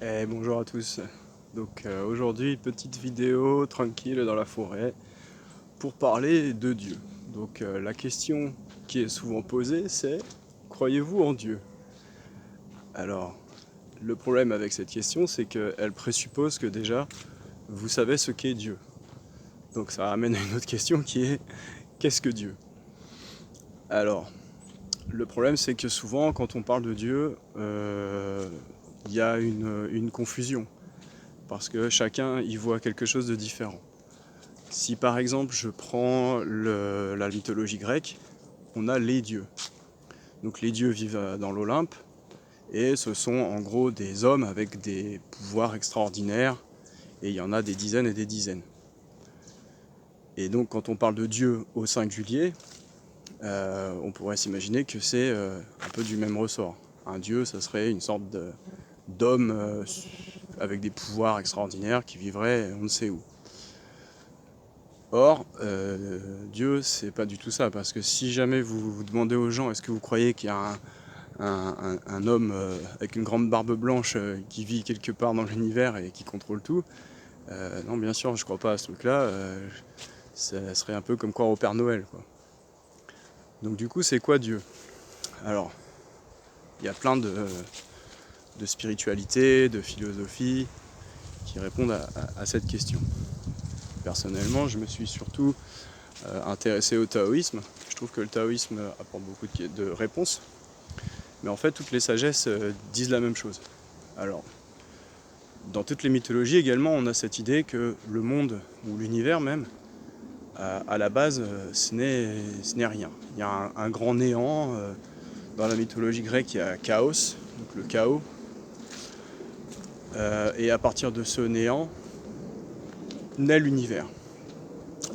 Bonjour à tous. Aujourd'hui, petite vidéo tranquille dans la forêt pour parler de Dieu. La question qui est souvent posée, c'est: croyez-vous en Dieu? Alors, le problème avec cette question, c'est qu'elle présuppose que déjà vous savez ce qu'est Dieu. Donc ça ramène à une autre question qui est: qu'est-ce que Dieu? Alors, le problème, c'est que souvent quand on parle de Dieu, il y a une confusion parce que chacun y voit quelque chose de différent. Si par exemple je prends la mythologie grecque, on a les dieux. Donc les dieux vivent dans l'Olympe et ce sont en gros des hommes avec des pouvoirs extraordinaires, et il y en a des dizaines et des dizaines. Et donc quand on parle de Dieu au singulier, on pourrait s'imaginer que c'est un peu du même ressort. Un dieu, ça serait une sorte d'homme avec des pouvoirs extraordinaires qui vivrait on ne sait où. Or, Dieu, c'est pas du tout ça, parce que si jamais vous demandez aux gens est-ce que vous croyez qu'il y a un homme avec une grande barbe blanche qui vit quelque part dans l'univers et qui contrôle tout, non, bien sûr, je crois pas à ce truc-là. Ça serait un peu comme croire au Père Noël, quoi. Donc du coup, c'est quoi Dieu? Alors, il y a plein de spiritualités, de philosophies qui répondent à cette question. Personnellement, je me suis surtout intéressé au taoïsme. Je trouve que le taoïsme apporte beaucoup de réponses, mais en fait toutes les sagesses disent la même chose. Alors, dans toutes les mythologies également, on a cette idée que le monde, ou l'univers même, à la base, ce n'est rien. Il y a un grand néant. Dans la mythologie grecque, il y a chaos, donc le chaos. Et à partir de ce néant, naît l'univers.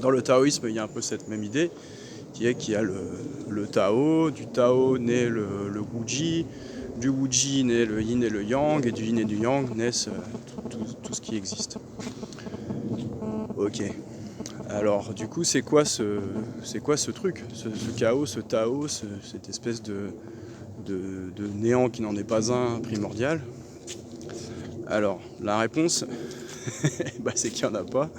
Dans le taoïsme, il y a un peu cette même idée, qui est qu'il y a le Tao, du Tao naît le Wuji, du Wuji naît le Yin et le Yang, et du Yin et du Yang naissent tout ce qui existe. Ok. Alors du coup, c'est quoi ce truc, ce chaos, ce Tao, cette espèce de néant qui n'en est pas un primordial? Alors, la réponse, bah, c'est qu'il n'y en a pas,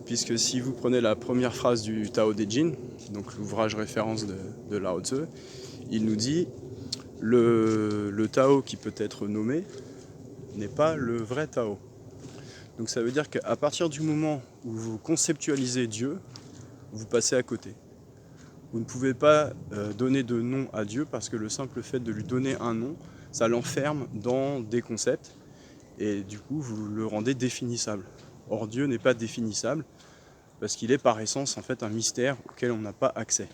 puisque si vous prenez la première phrase du Tao Te Ching, donc l'ouvrage référence de Lao Tzu, il nous dit: le Tao qui peut être nommé n'est pas le vrai Tao. Donc ça veut dire qu'à partir du moment où vous conceptualisez Dieu, vous passez à côté. Vous ne pouvez pas donner de nom à Dieu, parce que le simple fait de lui donner un nom, ça l'enferme dans des concepts, et du coup vous le rendez définissable. Or Dieu n'est pas définissable, parce qu'il est par essence en fait un mystère auquel on n'a pas accès.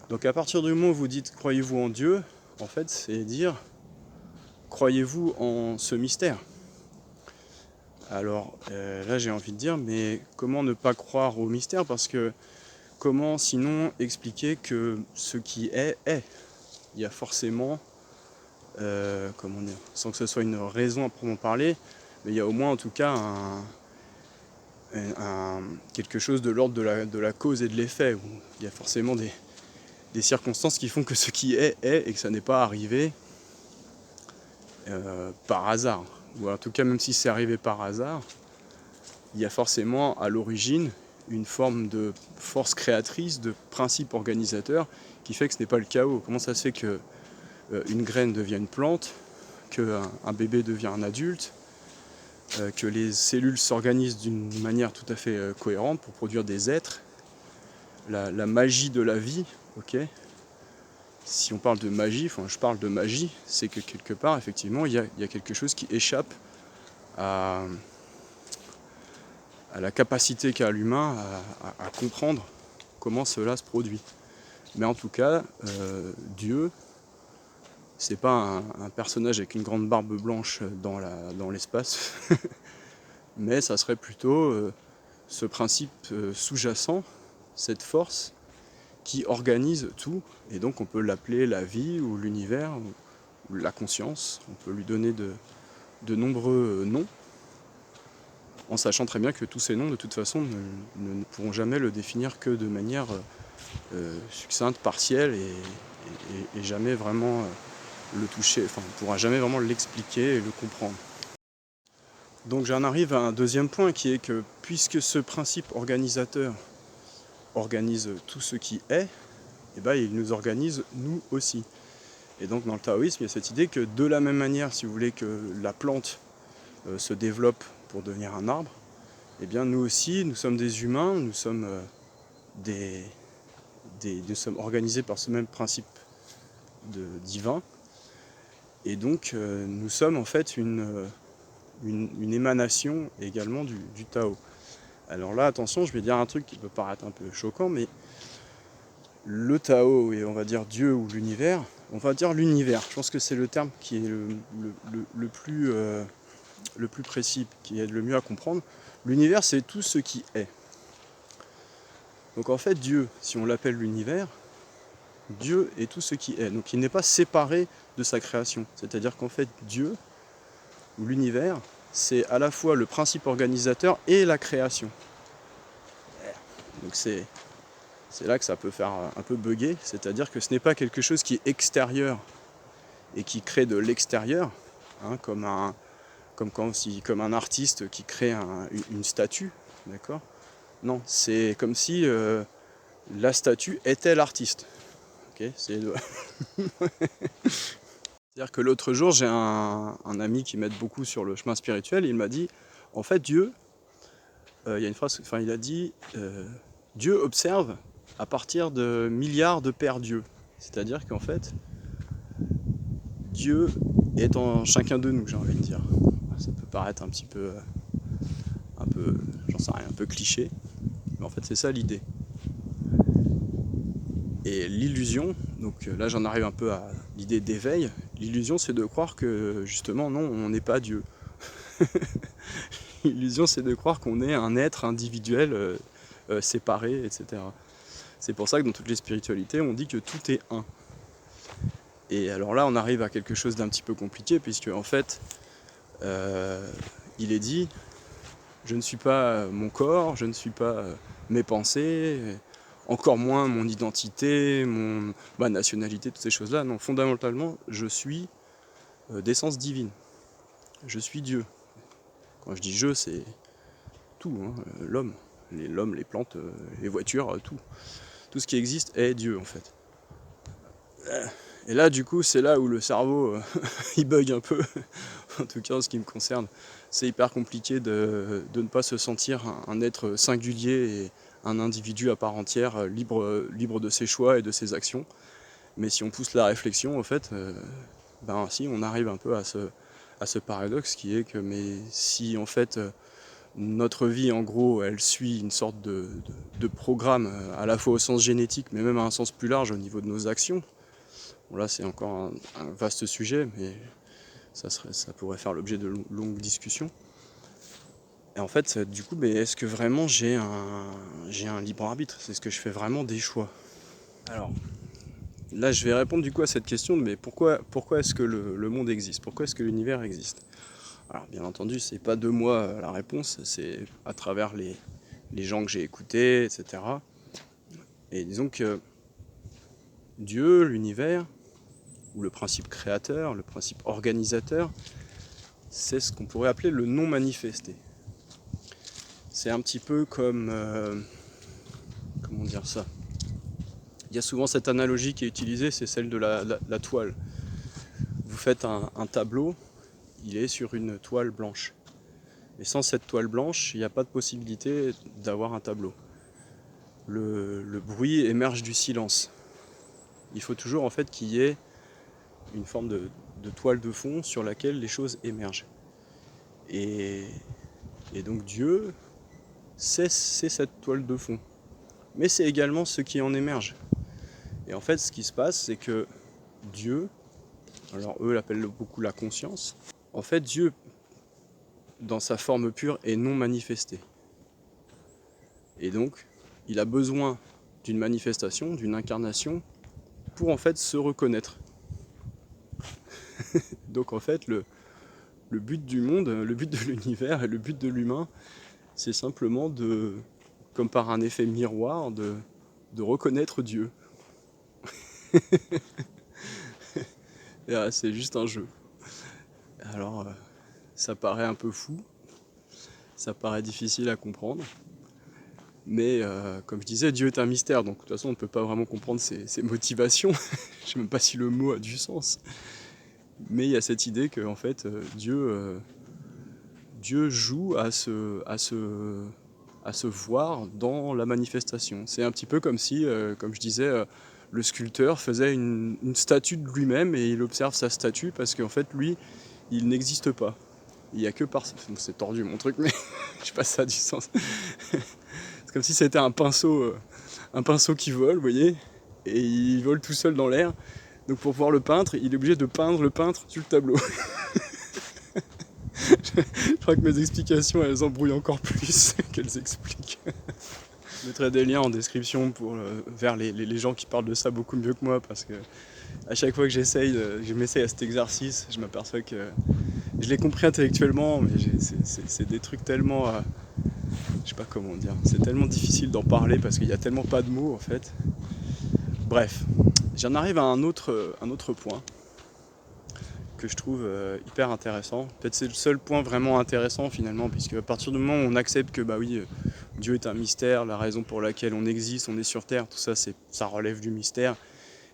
Donc à partir du moment où vous dites croyez-vous en Dieu, en fait c'est dire croyez-vous en ce mystère. Alors là j'ai envie de dire, mais comment ne pas croire au mystère? Parce que comment sinon expliquer que ce qui est est? Il y a forcément, comment dire, sans que ce soit une raison à proprement parler, mais il y a au moins en tout cas quelque chose de l'ordre de la cause et de l'effet, où il y a forcément des circonstances qui font que ce qui est et que ça n'est pas arrivé par hasard. Ou en tout cas, même si c'est arrivé par hasard, il y a forcément à l'origine une forme de force créatrice, de principe organisateur, qui fait que ce n'est pas le chaos. Comment ça se fait que une graine devient une plante, qu'un bébé devient un adulte, que les cellules s'organisent d'une manière tout à fait cohérente pour produire des êtres? La magie de la vie, ok. Si on parle de magie, enfin je parle de magie, c'est que quelque part, effectivement, il y a quelque chose qui échappe à la capacité qu'a l'humain à comprendre comment cela se produit. Mais en tout cas, Dieu, c'est pas un personnage avec une grande barbe blanche dans l'espace, mais ça serait plutôt ce principe sous-jacent, cette force qui organise tout, et donc on peut l'appeler la vie ou l'univers ou la conscience. On peut lui donner de nombreux noms, en sachant très bien que tous ces noms de toute façon ne pourront jamais le définir que de manière succincte, partielle, et jamais vraiment le toucher, enfin on ne pourra jamais vraiment l'expliquer et le comprendre. Donc j'en arrive à un deuxième point qui est que puisque ce principe organisateur organise tout ce qui est, et ben il nous organise nous aussi. Et donc dans le taoïsme, il y a cette idée que de la même manière, si vous voulez, que la plante se développe pour devenir un arbre, eh bien nous aussi, nous sommes des humains, nous sommes nous sommes organisés par ce même principe divin, et donc nous sommes en fait une émanation également du Tao. Alors là, attention, je vais dire un truc qui peut paraître un peu choquant, mais le Tao, et on va dire Dieu ou l'univers, on va dire l'univers, je pense que c'est le terme qui est le plus précis, qui est le mieux à comprendre. L'univers, c'est tout ce qui est. Donc en fait, Dieu, si on l'appelle l'univers, Dieu est tout ce qui est. Donc il n'est pas séparé de sa création. C'est-à-dire qu'en fait, Dieu, ou l'univers, c'est à la fois le principe organisateur et la création. Donc c'est là que ça peut faire un peu bugger, c'est-à-dire que ce n'est pas quelque chose qui est extérieur et qui crée de l'extérieur, hein, comme un artiste qui crée une statue, d'accord ? Non, c'est comme si la statue était l'artiste. Okay, c'est-à-dire que l'autre jour, j'ai un ami qui m'aide beaucoup sur le chemin spirituel, et il m'a dit, en fait, Dieu, il y a une phrase, enfin il a dit, Dieu observe à partir de milliards de paires Dieu. C'est-à-dire qu'en fait, Dieu est en chacun de nous, j'ai envie de dire. Ça peut paraître un peu, j'en sais rien, un peu cliché, mais en fait c'est ça l'idée. Et l'illusion, donc là j'en arrive un peu à l'idée d'éveil, l'illusion c'est de croire que justement non, on n'est pas Dieu. L'illusion c'est de croire qu'on est un être individuel, séparé, etc. C'est pour ça que dans toutes les spiritualités on dit que tout est un. Et alors là on arrive à quelque chose d'un petit peu compliqué, puisque en fait il est dit, je ne suis pas mon corps, je ne suis pas mes pensées, encore moins mon identité, ma nationalité, toutes ces choses-là. Non, fondamentalement, je suis d'essence divine. Je suis Dieu. Quand je dis je, c'est tout, hein, l'homme, les plantes, les voitures, tout. Tout ce qui existe est Dieu, en fait. Et là, du coup, c'est là où le cerveau, il bug un peu, en tout cas en ce qui me concerne. C'est hyper compliqué de ne pas se sentir un être singulier et un individu à part entière, libre de ses choix et de ses actions. Mais si on pousse la réflexion, en fait, ben si, on arrive un peu à ce paradoxe qui est que, mais si en fait notre vie, en gros, elle suit une sorte de programme, à la fois au sens génétique, mais même à un sens plus large au niveau de nos actions. Bon, là, c'est encore un vaste sujet, mais ça pourrait faire l'objet de longues discussions. Et en fait, du coup, est-ce que vraiment j'ai un libre arbitre ? Est-ce que je fais vraiment des choix ? Alors, là, je vais répondre du coup à cette question, mais pourquoi est-ce que le monde existe ? Pourquoi est-ce que l'univers existe ? Alors, bien entendu, c'est pas de moi la réponse, c'est à travers les gens que j'ai écoutés, etc. Et disons que Dieu, l'univers, ou le principe créateur, le principe organisateur, c'est ce qu'on pourrait appeler le non manifesté. C'est un petit peu comme... comment dire ça ? Il y a souvent cette analogie qui est utilisée, c'est celle de la toile. Vous faites un tableau, il est sur une toile blanche. Et sans cette toile blanche, il n'y a pas de possibilité d'avoir un tableau. Le bruit émerge du silence. Il faut toujours en fait qu'il y ait une forme de toile de fond sur laquelle les choses émergent. Et donc Dieu, c'est cette toile de fond. Mais c'est également ce qui en émerge. Et en fait, ce qui se passe, c'est que Dieu, alors eux l'appellent beaucoup la conscience, en fait Dieu, dans sa forme pure, est non manifesté. Et donc, il a besoin d'une manifestation, d'une incarnation, pour en fait se reconnaître. Donc en fait, le but du monde, le but de l'univers et le but de l'humain, c'est simplement comme par un effet miroir, de reconnaître Dieu. Et c'est juste un jeu. Alors, ça paraît un peu fou, Ça paraît difficile à comprendre. Mais comme je disais, Dieu est un mystère, donc de toute façon on ne peut pas vraiment comprendre ses motivations. Je ne sais même pas si le mot a du sens. Mais il y a cette idée que en fait, Dieu joue à se voir dans la manifestation. C'est un petit peu comme si, comme je disais, le sculpteur faisait une statue de lui-même et il observe sa statue parce qu'en fait lui, il n'existe pas. Il n'y a que par... C'est tordu mon truc, mais je sais pas si ça a du sens. C'est comme si c'était un pinceau qui vole, vous voyez, et il vole tout seul dans l'air. Donc pour pouvoir le peindre, il est obligé de peindre le peintre sur le tableau. Je crois que mes explications, elles embrouillent encore plus qu'elles expliquent. Je mettrai des liens en description vers les gens qui parlent de ça beaucoup mieux que moi, parce que à chaque fois que je m'essaye à cet exercice, je m'aperçois que je l'ai compris intellectuellement, mais c'est des trucs tellement... je sais pas comment dire, c'est tellement difficile d'en parler parce qu'il n'y a tellement pas de mots en fait. Bref, j'en arrive à un autre point que je trouve hyper intéressant. Peut-être c'est le seul point vraiment intéressant finalement, puisque à partir du moment où on accepte que bah oui, Dieu est un mystère, la raison pour laquelle on existe, on est sur Terre, tout ça, ça relève du mystère,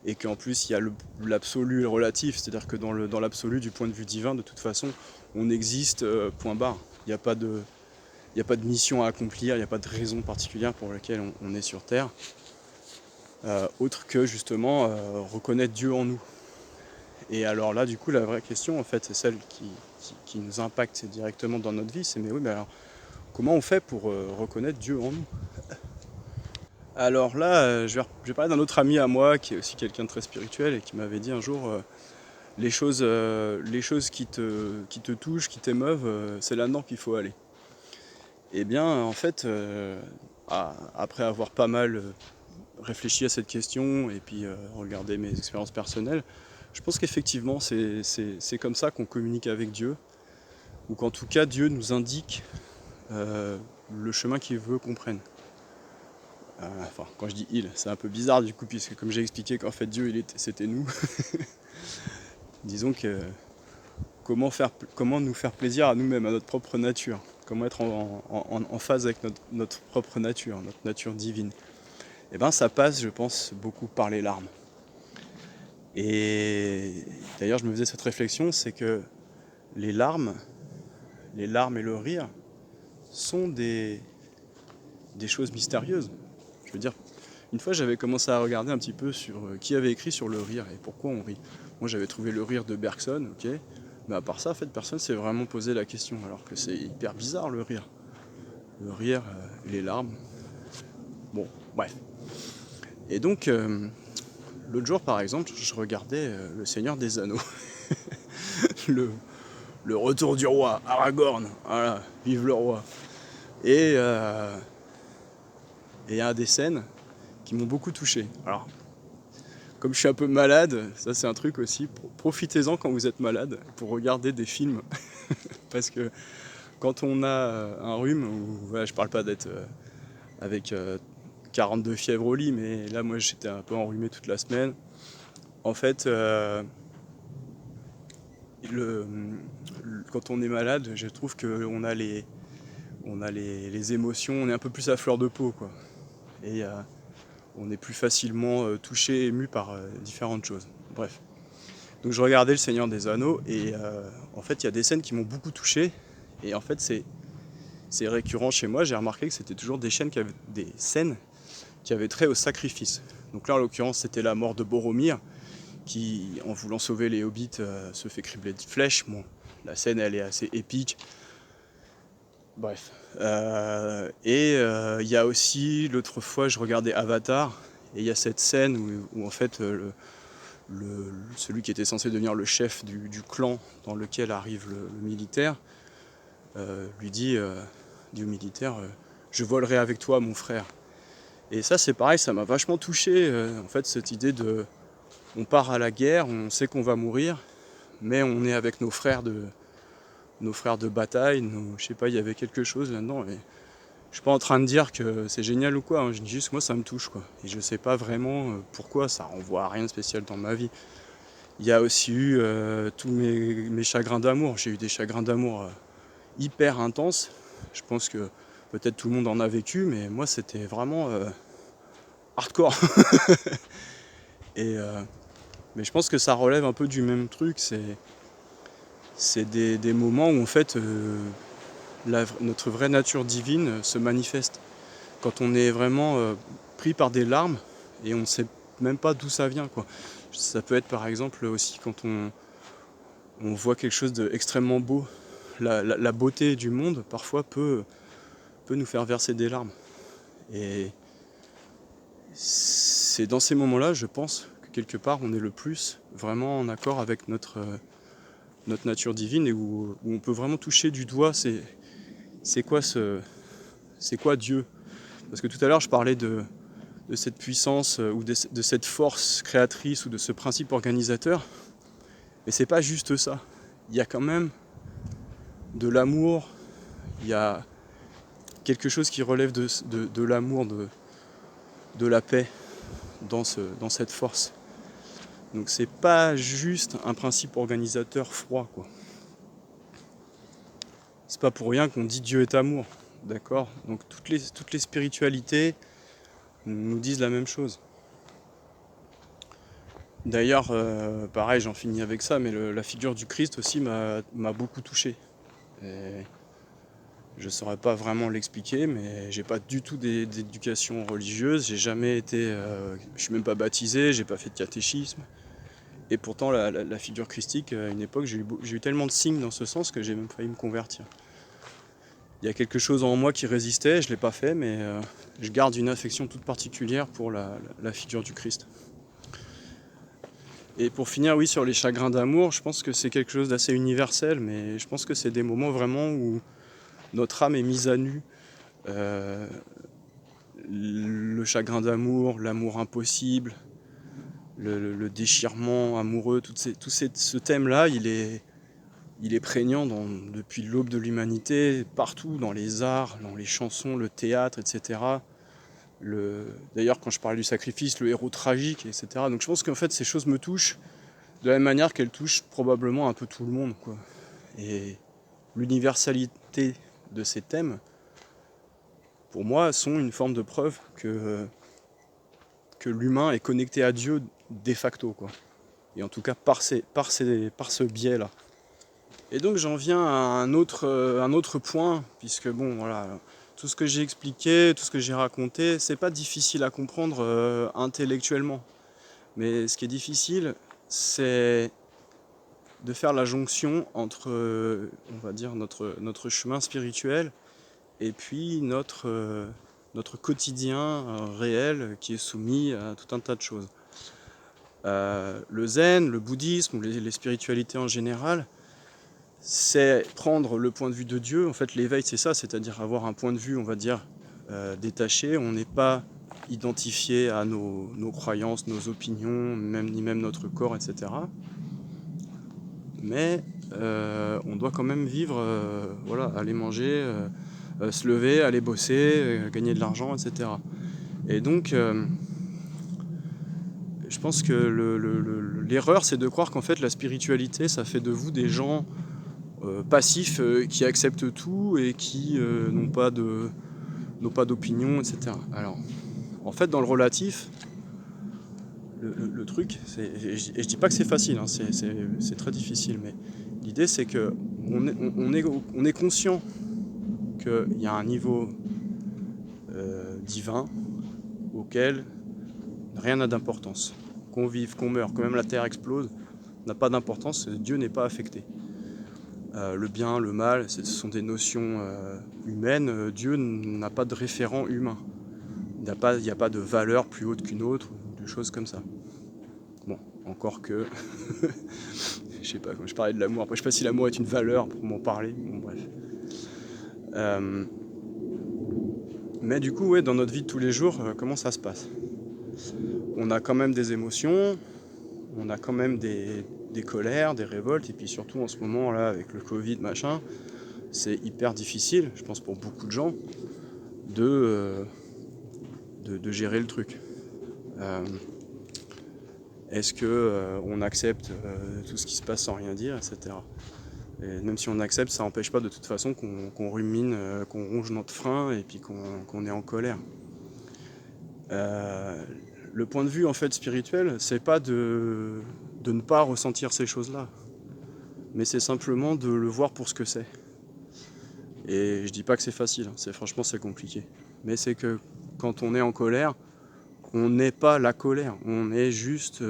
et qu'en plus il y a l'absolu et le relatif, c'est-à-dire que dans l'absolu, du point de vue divin, de toute façon, on existe, point barre. Il n'y a pas de mission à accomplir, il n'y a pas de raison particulière pour laquelle on est sur Terre, autre que justement reconnaître Dieu en nous. Et alors là, du coup, la vraie question, en fait, c'est celle qui nous impacte directement dans notre vie, c'est mais oui, mais alors, comment on fait pour reconnaître Dieu en nous? Alors là, je vais parler d'un autre ami à moi, qui est aussi quelqu'un de très spirituel, et qui m'avait dit un jour, les choses qui te touchent, qui t'émeuvent, c'est là-dedans qu'il faut aller. Eh bien, en fait, après avoir pas mal réfléchi à cette question, et puis regardé mes expériences personnelles, je pense qu'effectivement, c'est comme ça qu'on communique avec Dieu, ou qu'en tout cas, Dieu nous indique le chemin qu'il veut qu'on prenne. Enfin, quand je dis il, c'est un peu bizarre du coup, puisque comme j'ai expliqué qu'en fait Dieu, c'était nous. Disons que comment nous faire plaisir à nous-mêmes, à notre propre nature, comment être en phase avec notre propre nature, notre nature divine. Et bien ça passe, je pense, beaucoup par les larmes. Et d'ailleurs, je me faisais cette réflexion, c'est que les larmes et le rire sont des choses mystérieuses. Je veux dire, une fois j'avais commencé à regarder un petit peu sur qui avait écrit sur le rire et pourquoi on rit. Moi j'avais trouvé le rire de Bergson, ok, mais à part ça, en fait, personne s'est vraiment posé la question, alors que c'est hyper bizarre le rire. Le rire, les larmes. Bon, bref. Et donc, l'autre jour par exemple, je regardais Le Seigneur des Anneaux. le retour du roi, Aragorn, voilà, vive le roi. Et il y a des scènes qui m'ont beaucoup touché. Alors, comme je suis un peu malade, ça c'est un truc aussi, profitez-en quand vous êtes malade pour regarder des films. Parce que quand on a un rhume, ou voilà, je parle pas d'être avec 42 fièvres au lit, mais là moi j'étais un peu enrhumé toute la semaine. En fait, quand on est malade, je trouve qu'on a les émotions, on est un peu plus à fleur de peau, quoi. Et on est plus facilement touché, ému par différentes choses. Bref. Donc je regardais Le Seigneur des Anneaux et en fait il y a des scènes qui m'ont beaucoup touché. Et en fait c'est récurrent chez moi, j'ai remarqué que c'était toujours des scènes qui avaient trait au sacrifice. Donc là en l'occurrence c'était la mort de Boromir, qui en voulant sauver les hobbits se fait cribler de flèches. Bon, la scène elle est assez épique. Bref. Et il y a aussi, l'autre fois je regardais Avatar, et il y a cette scène où en fait celui qui était censé devenir le chef du clan dans lequel arrive le militaire, lui dit au militaire, je volerai avec toi mon frère. Et ça c'est pareil, ça m'a vachement touché, en fait cette idée de, on part à la guerre, on sait qu'on va mourir, mais on est avec nos frères de bataille, je sais pas, il y avait quelque chose là-dedans. Et je suis pas en train de dire que c'est génial ou quoi, hein, je dis juste moi ça me touche, quoi. Et je sais pas vraiment pourquoi, ça renvoie à rien de spécial dans ma vie. Il y a aussi eu tous mes chagrins d'amour, j'ai eu des chagrins d'amour hyper intenses, Je pense que peut-être tout le monde en a vécu, mais moi c'était vraiment hardcore. Et, mais je pense que ça relève un peu du même truc, c'est des moments où en fait notre vraie nature divine se manifeste. Quand on est vraiment pris par des larmes et on ne sait même pas d'où ça vient, quoi. Ça peut être par exemple aussi quand on voit quelque chose d'extrêmement beau. La beauté du monde parfois peut nous faire verser des larmes. Et c'est dans ces moments-là, je pense, que quelque part on est le plus vraiment en accord avec notre nature divine et où on peut vraiment toucher du doigt c'est quoi Dieu. Parce que tout à l'heure je parlais de cette puissance ou de cette force créatrice ou de ce principe organisateur, mais c'est pas juste ça. Il y a quand même de l'amour, il y a quelque chose qui relève de l'amour, de la paix dans cette force. Donc c'est pas juste un principe organisateur froid, quoi. C'est pas pour rien qu'on dit Dieu est amour, d'accord? Donc toutes les spiritualités nous disent la même chose. D'ailleurs, pareil, j'en finis avec ça, mais la figure du Christ aussi m'a beaucoup touché. Et je saurais pas vraiment l'expliquer, mais j'ai pas du tout d'éducation religieuse, j'ai jamais été, je suis même pas baptisé, j'ai pas fait de catéchisme. Et pourtant la figure christique, à une époque, j'ai eu tellement de signes dans ce sens que j'ai même failli me convertir. Il y a quelque chose en moi qui résistait, je l'ai pas fait, mais je garde une affection toute particulière pour la figure du Christ. Et pour finir, oui, sur les chagrins d'amour, je pense que c'est quelque chose d'assez universel, mais je pense que c'est des moments vraiment où notre âme est mise à nu. Le chagrin d'amour, l'amour impossible, le déchirement amoureux, ce thème-là, il est prégnant depuis l'aube de l'humanité, partout, dans les arts, dans les chansons, le théâtre, etc. D'ailleurs, quand je parlais du sacrifice, le héros tragique, etc. Donc je pense qu'en fait, ces choses me touchent de la même manière qu'elles touchent probablement un peu tout le monde, quoi. Et l'universalité de ces thèmes, pour moi, sont une forme de preuve que l'humain est connecté à Dieu de facto, quoi. Et en tout cas par ce biais-là. Et donc j'en viens à un autre point, puisque bon, voilà, tout ce que j'ai expliqué, tout ce que j'ai raconté, c'est pas difficile à comprendre intellectuellement. Mais ce qui est difficile, c'est de faire la jonction entre, on va dire, notre chemin spirituel et puis notre quotidien réel qui est soumis à tout un tas de choses. Le zen, le bouddhisme, ou les spiritualités en général, c'est prendre le point de vue de Dieu. En fait, l'éveil, c'est ça, c'est-à-dire avoir un point de vue, on va dire, détaché. On n'est pas identifié à nos croyances, nos opinions, ni même notre corps, etc. Mais on doit quand même vivre, voilà, aller manger, se lever, aller bosser, gagner de l'argent, etc. Et donc, je pense que l'erreur, c'est de croire qu'en fait la spiritualité, ça fait de vous des gens passifs qui acceptent tout et qui n'ont pas d'opinion, etc. Alors, en fait, dans le relatif, le truc, et je dis pas que c'est facile, hein, c'est très difficile, mais l'idée c'est que on est conscient qu'il y a un niveau divin auquel rien n'a d'importance. Qu'on vive, qu'on meure, que même la Terre explose, n'a pas d'importance, Dieu n'est pas affecté. Le bien, le mal, ce sont des notions humaines, Dieu n'a pas de référent humain. Il n'y a pas de valeur plus haute qu'une autre, ou de choses comme ça. Bon, encore que... je sais pas, quand je parlais de l'amour, après je sais pas si l'amour est une valeur pour m'en parler, bon bref. Mais du coup, ouais, dans notre vie de tous les jours, comment ça se passe? On a quand même des émotions, on a quand même des colères, des révoltes, et puis surtout en ce moment là avec le Covid machin, c'est hyper difficile, je pense pour beaucoup de gens, de gérer le truc. Est-ce que on accepte tout ce qui se passe sans rien dire, etc. Et même si on accepte, ça n'empêche pas de toute façon qu'on rumine, qu'on ronge notre frein et puis qu'on est en colère. Le point de vue en fait spirituel, c'est pas de ne pas ressentir ces choses-là, mais c'est simplement de le voir pour ce que c'est. Et je dis pas que c'est facile, franchement c'est compliqué. Mais c'est que quand on est en colère, on n'est pas la colère, on est juste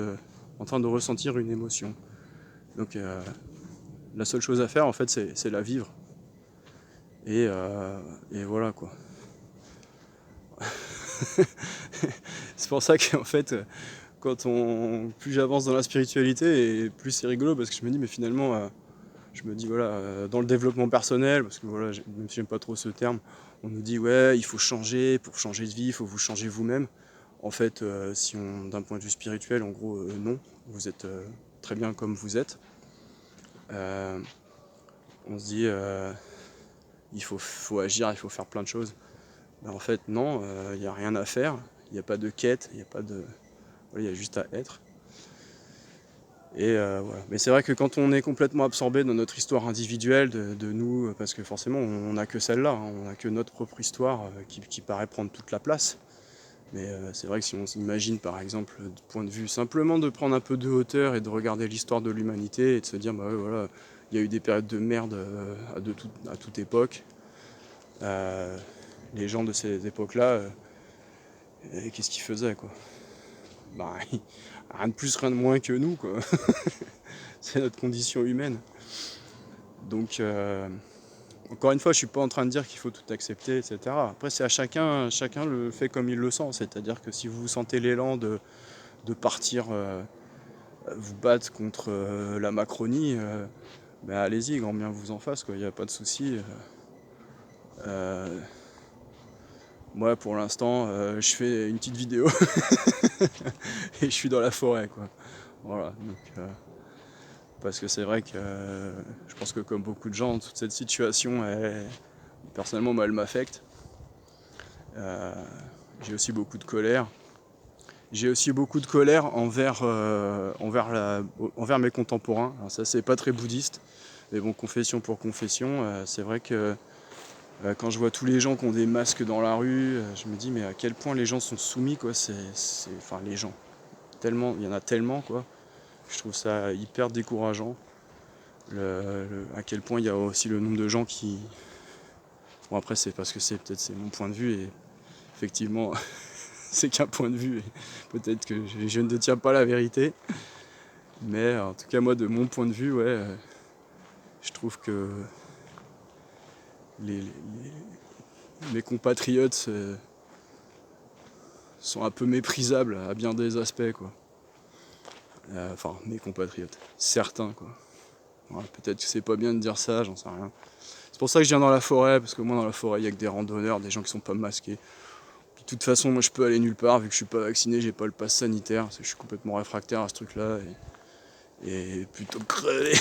en train de ressentir une émotion. Donc la seule chose à faire en fait c'est la vivre. Et voilà quoi. C'est pour ça qu'en fait, plus j'avance dans la spiritualité, et plus c'est rigolo parce que je me dis mais finalement, voilà, dans le développement personnel, parce que voilà, même si j'aime pas trop ce terme, on nous dit ouais, il faut changer, pour changer de vie, il faut vous changer vous-même. En fait, d'un point de vue spirituel, en gros, non, vous êtes très bien comme vous êtes. On se dit il faut agir, il faut faire plein de choses. Ben, en fait, non, il n'y a rien à faire, il n'y a pas de quête, il y a juste à être. Et voilà. Mais c'est vrai que quand on est complètement absorbé dans notre histoire individuelle de nous, parce que forcément on n'a que celle-là, hein, on n'a que notre propre histoire qui paraît prendre toute la place. Mais c'est vrai que si on s'imagine par exemple du point de vue simplement de prendre un peu de hauteur et de regarder l'histoire de l'humanité et de se dire bah ouais, voilà, il y a eu des périodes de merde à toute époque. Les gens de ces époques-là, qu'est-ce qu'ils faisaient quoi? Bah, rien de plus, rien de moins que nous quoi. C'est notre condition humaine. Donc encore une fois, je suis pas en train de dire qu'il faut tout accepter, etc. Après, c'est à chacun le fait comme il le sent. C'est-à-dire que si vous sentez l'élan de partir vous battre contre la Macronie, ben allez-y, grand bien vous en fasse, quoi. Il n'y a pas de souci. Moi, pour l'instant, je fais une petite vidéo et je suis dans la forêt, quoi. Voilà. Donc, parce que c'est vrai que je pense que comme beaucoup de gens, toute cette situation, personnellement, moi, elle m'affecte. J'ai aussi beaucoup de colère. J'ai aussi beaucoup de colère envers mes contemporains. Alors ça, c'est pas très bouddhiste, mais bon, confession pour confession, c'est vrai que quand je vois tous les gens qui ont des masques dans la rue, je me dis mais à quel point les gens sont soumis, quoi. Enfin, les gens, tellement, il y en a tellement, quoi. Je trouve ça hyper décourageant. À quel point il y a aussi le nombre de gens qui... Bon, après, c'est parce que c'est mon point de vue, et effectivement, c'est qu'un point de vue, et peut-être que je ne détiens pas la vérité. Mais en tout cas, moi, de mon point de vue, ouais, je trouve que mes compatriotes sont un peu méprisables à bien des aspects, quoi. Enfin, mes compatriotes, certains, quoi. Ouais, peut-être que c'est pas bien de dire ça, j'en sais rien. C'est pour ça que je viens dans la forêt, parce que moi, dans la forêt, il y a que des randonneurs, des gens qui sont pas masqués. De toute façon, moi, je peux aller nulle part, vu que je suis pas vacciné, j'ai pas le pass sanitaire, parce que je suis complètement réfractaire à ce truc-là, et plutôt crevé.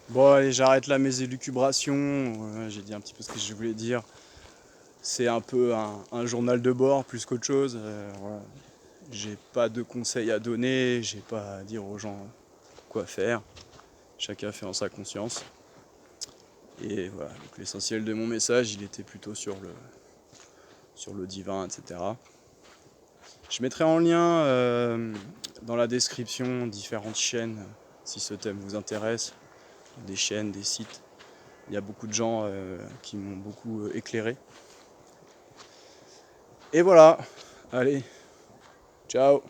Bon, allez, j'arrête là mes élucubrations. J'ai dit un petit peu ce que je voulais dire. C'est un peu un journal de bord plus qu'autre chose. Voilà. J'ai pas de conseils à donner, j'ai pas à dire aux gens quoi faire. Chacun fait en sa conscience. Et voilà, donc l'essentiel de mon message, il était plutôt sur le divin, etc. Je mettrai en lien dans la description différentes chaînes, si ce thème vous intéresse, des chaînes, des sites. Il y a beaucoup de gens qui m'ont beaucoup éclairé. Et voilà, allez, ciao.